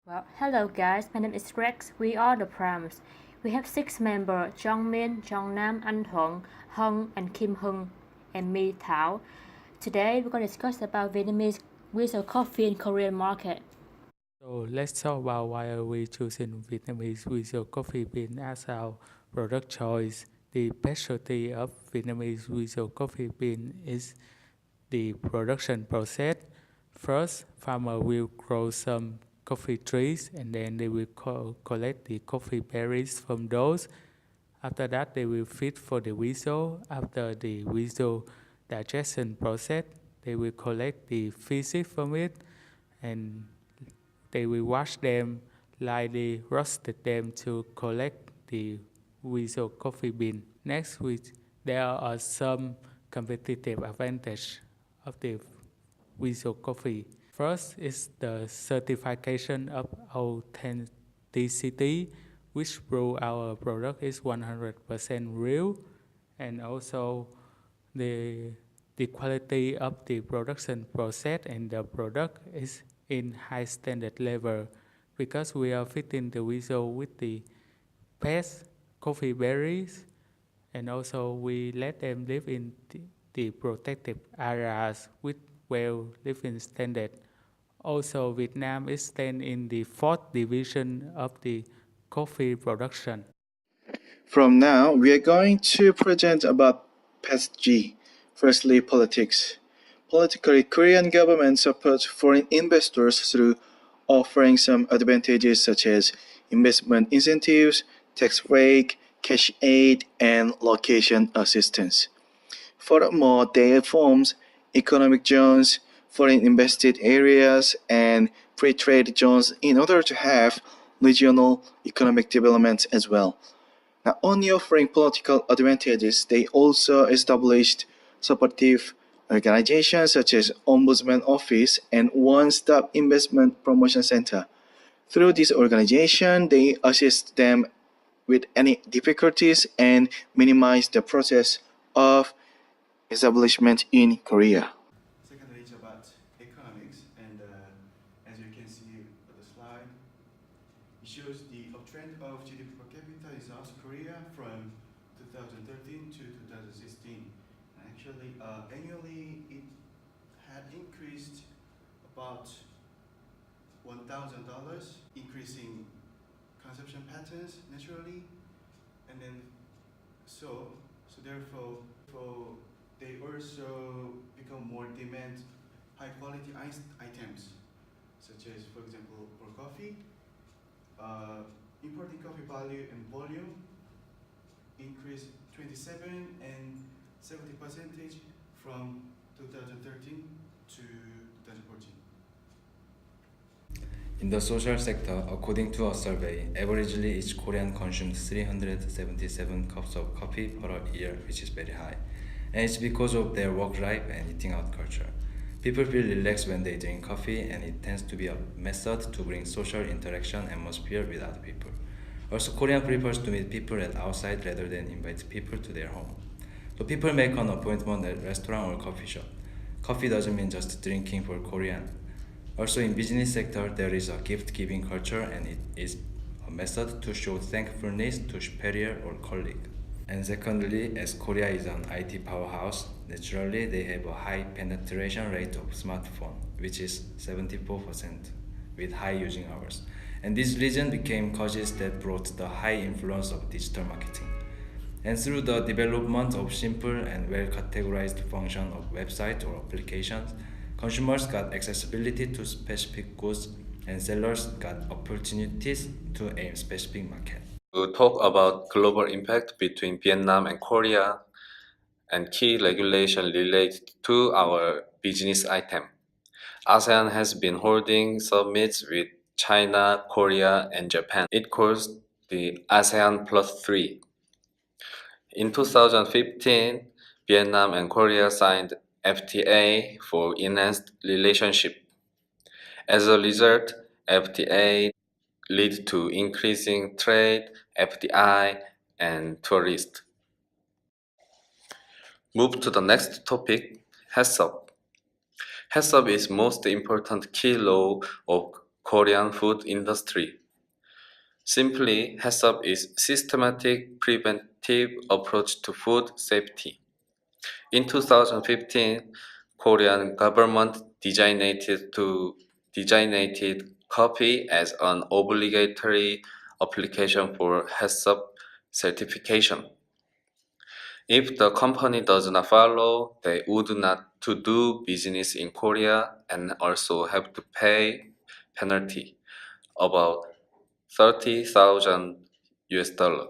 Well, hello guys, my name is Rex. We are the Prams. We have 6 members: Jongmin, Jongnam, Anthong, Hung, and Kim Hung, and me, Thao. Today we're going to discuss about Vietnamese whistle coffee in Korean market. So let's talk about why are we choosing Vietnamese whistle coffee bean as our product choice. The specialty of Vietnamese whistle coffee bean is the production process. First, farmer will grow some coffee trees and then they will collect the coffee berries from those. After that, they will feed for the whistle. After the whistle digestion process, they will collect the feces from it and they will wash them, lightly roasted them to collect the whistle coffee bean. Next, there are some competitive advantage of the whistle coffee. First is the certification of authenticity, which prove our product is 100% real, and also the the quality of the production process and the product is in high standard level because we are fitting the whistle with the best coffee berries and also we let them live in the protected areas with well living standard. Also, Vietnam is stand in the fourth division of the coffee production. From now, we are going to present about Past G. Firstly, politics. Politically, Korean government supports foreign investors through offering some advantages such as investment incentives, tax break, cash aid, and location assistance. Furthermore, they forms economic zones, foreign invested areas, and free trade zones in order to have regional economic development as well. Not only offering political advantages, they also established supportive organizations such as Ombudsman Office and One Stop Investment Promotion Center. Through this organization, they assist them with any difficulties and minimize the process of establishment in Korea. Secondly, it's about economics, and as you can see on the slide, it shows the uptrend of GDP per capita in South Korea from 2013 to 2016. Actually, annually it had increased about $1,000, increasing consumption patterns naturally, and then so therefore they also become more demand high quality items, such as, for example, for coffee. Importing coffee value and volume increased 27 and 70 percentage from 2013 to 2014. In the social sector, according to a survey, averagely each Korean consumes 377 cups of coffee per year, which is very high. And it's because of their work life and eating out culture. People feel relaxed when they drink coffee, and it tends to be a method to bring social interaction atmosphere with other people. Also, Korean prefers to meet people at outside rather than invite people to their home. So people make an appointment at restaurant or coffee shop. Coffee doesn't mean just drinking for Korean. Also in business sector, there is a gift-giving culture and it is a method to show thankfulness to superior or colleague. And secondly, as Korea is an IT powerhouse, naturally they have a high penetration rate of smartphone, which is 74% with high using hours. And this reason became causes that brought the high influence of digital marketing. And through the development of simple and well-categorized function of websites or applications, consumers got accessibility to specific goods and sellers got opportunities to aim specific market. To talk about global impact between Vietnam and Korea and key regulation related to our business item. ASEAN has been holding summits with China, Korea, and Japan. It calls the ASEAN Plus 3. In 2015, Vietnam and Korea signed FTA for enhanced relationship. As a result, FTA lead to increasing trade, FDI, and tourists. Move to the next topic, HESOP. HESOP is most important key law of Korean food industry. Simply, HESUP is systematic preventive approach to food safety. In 2015, Korean government designated coffee as an obligatory application for HESUP certification. If the company does not follow, they would not to do business in Korea and also have to pay penalty, about 30,000 US dollar.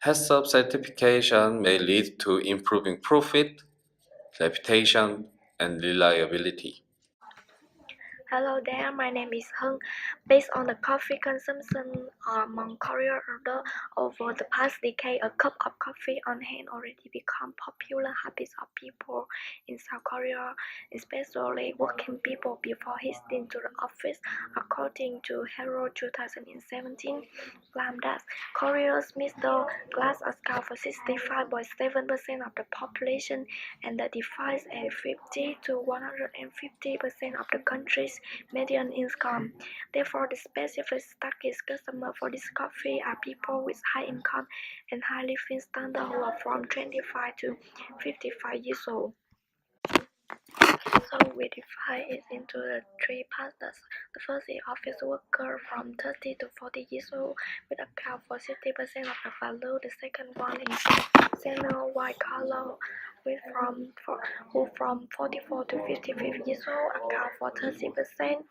HESUP certification may lead to improving profit, reputation, and reliability. Hello there, my name is Hưng. Based on the coffee consumption among Korea over the past decade, a cup of coffee on hand already become popular habits of people in South Korea, especially working people before heading to the office. According to Herald 2017, claimed that Korea's middle class account for 65.7% of the population and that defines a 50 to 150% of the country's median income. Therefore, the specific target customers for this coffee are people with high income and high living standards who are from 25 to 55 years old. So we divide it into the three parts. The first is office worker from 30 to 40 years old, which account for 60% of the value. The second one is senior white collar, who from 44 to 55 years old, account for 30%.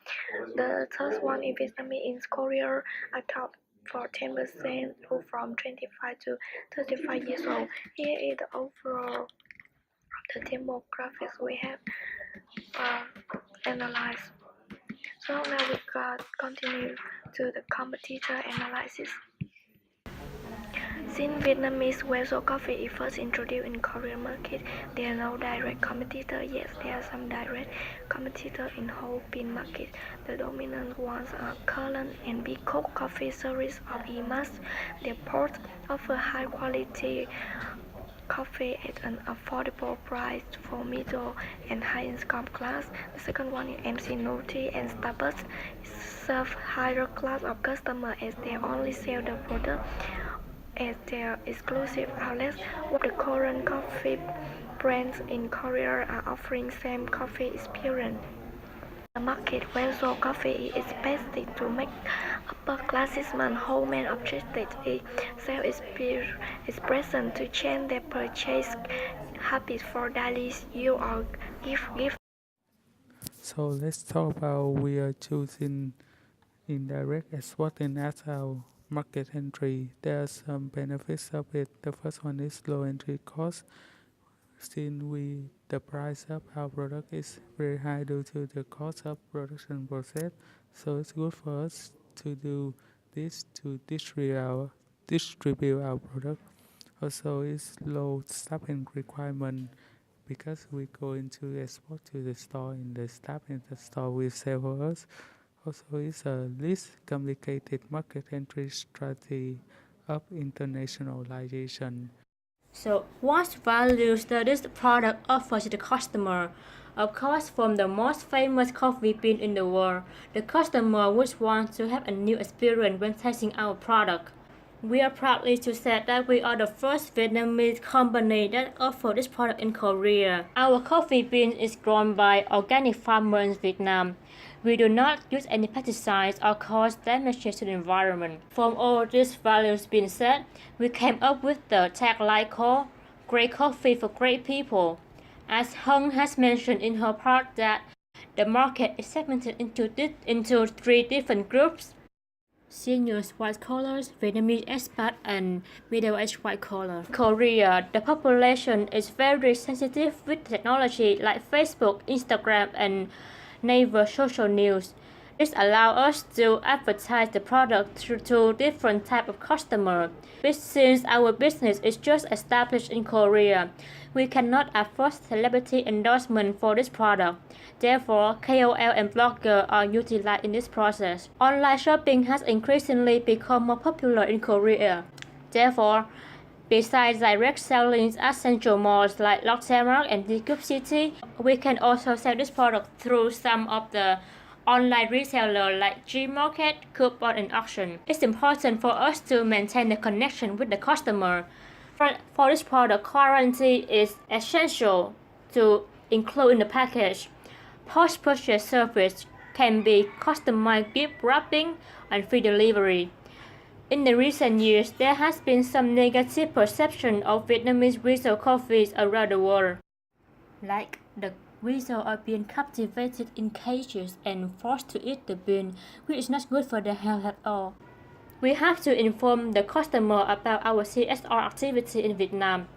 The third one is Vietnamese in Korea, account for 10%, who from 25 to 35 years old. Here is the overall of the demographics we have analyzed. So now we continue to the competitor analysis. Since Vietnamese Welso coffee is first introduced in Korean market, there are no direct competitor. Yes, there are some direct competitors in whole bean market. The dominant ones are Cullen and Big Coke coffee series of EMAS. Their products offer high quality coffee at an affordable price for middle and high income class. The second one is MC Noti and Starbucks serve higher class of customers as they only sell the product at their exclusive outlets. While the Korean coffee brands in Korea are offering same coffee experience. The market Welso coffee is expected to make upper classmen homemade objective a self-expression to change their purchase habits for daily use or gift. So let's talk about we are choosing indirect exporting as our market entry. There are some benefits of it. The first one is low entry cost. Since the price of our product is very high due to the cost of production process, so it's good for us to do this to distribute our product. Also, it's low staffing requirement because we go into export to the store and the staff in the store will sell for us. Also, it's a least complicated market entry strategy of internationalization. So, what values does this product offer to the customer? Of course, from the most famous coffee bean in the world, the customer would want to have a new experience when tasting our product. We are proudly to say that we are the first Vietnamese company that offers this product in Korea. Our coffee bean is grown by organic farmers in Vietnam. We do not use any pesticides or cause damage to the environment. From all these values being said, we came up with the tagline called "Great Coffee for Great People." As Hung has mentioned in her part that the market is segmented into three different groups: seniors, white collars, Vietnamese expat, and middle-aged white collar. Korea, the population is very sensitive with technology like Facebook, Instagram, and native social news. This allows us to advertise the product to different types of customers. But since our business is just established in Korea, we cannot afford celebrity endorsement for this product. Therefore, KOL and bloggers are utilized in this process. Online shopping has increasingly become more popular in Korea. Therefore, besides direct selling at central malls like Lotte Mart and Daegu City, we can also sell this product through some of the online reseller like Gmarket, coupon, and auction. It's important for us to maintain the connection with the customer. For this product, guarantee is essential to include in the package. Post-purchase service can be customized gift wrapping and free delivery. In the recent years, there has been some negative perception of Vietnamese resale coffees around the world, like the weasel are being captivated in cages and forced to eat the bean, which is not good for their health at all. We have to inform the customer about our CSR activity in Vietnam.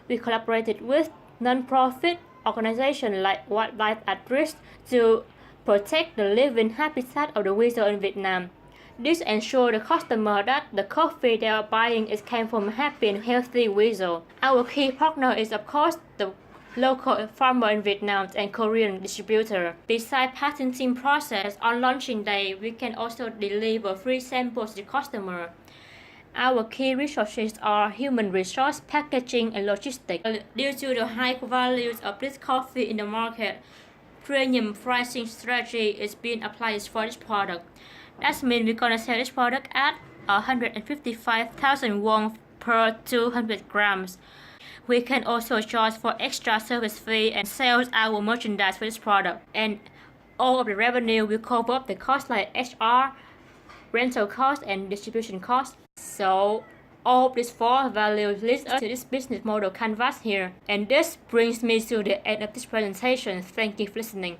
We collaborated with non-profit organizations like Wildlife at Risk to protect the living habitat of the weasel in Vietnam. This ensures the customer that the coffee they are buying came from a happy and healthy weasel. Our key partner is of course the local farmer in Vietnam and Korean distributor. Besides patenting process, on launching day, we can also deliver free samples to the customer. Our key resources are human resource, packaging, and logistics. Due to the high values of this coffee in the market, premium pricing strategy is being applied for this product. That means we're gonna sell this product at 155,000 won per 200 grams. We can also charge for extra service fee and sell our merchandise for this product. And all of the revenue will cover up the costs like HR, rental costs, and distribution costs. So all of these four values lead us to this business model canvas here. And this brings me to the end of this presentation. Thank you for listening.